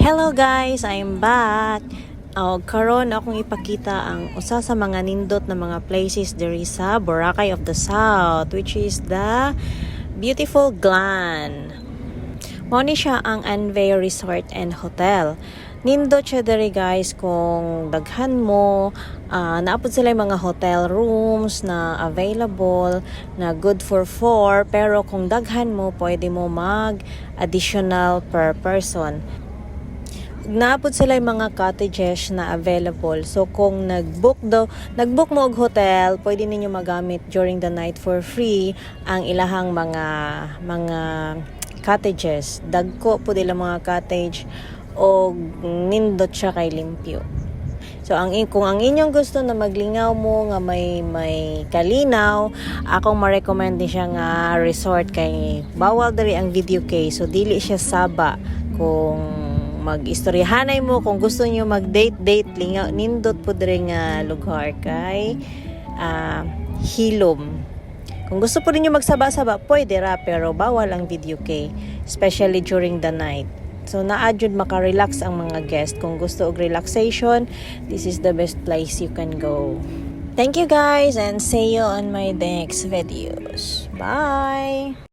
Hello guys, I'm back. Karon akong ipakita ang usa sa mga nindot na mga places diri sa Boracay of the South, which is the beautiful Glan. Mao ni siya ang Anvey Resort and Hotel. Nindot siya diri guys kung daghan mo, naapod sila yung mga hotel rooms na available na good for 4, pero kung daghan mo pwede mo mag additional per person. Naapod sila yung mga cottages na available. So kung nagbook mo og hotel, pwede ninyo magamit during the night for free ang ilahang mga cottages. Dagko po nila mga cottage o nindot siya kay limpyo. So kung ang inyong gusto na maglingaw mo nga may kalinaw, akong ma-recommend din siya nga resort kay bawal diri ang video kay, so dili siya saba. Kung mag-istoryahanay mo, kung gusto niyo mag-date lingaw, nindot po diri nga lugar kay Hilom. Kung gusto po niyo magsaba-saba, pwede ra, pero bawal ang video kay, especially during the night. So naadjud maka-relax ang mga guest. Kung gusto og relaxation, this is the best place you can go. Thank you guys and see you on my next videos. Bye!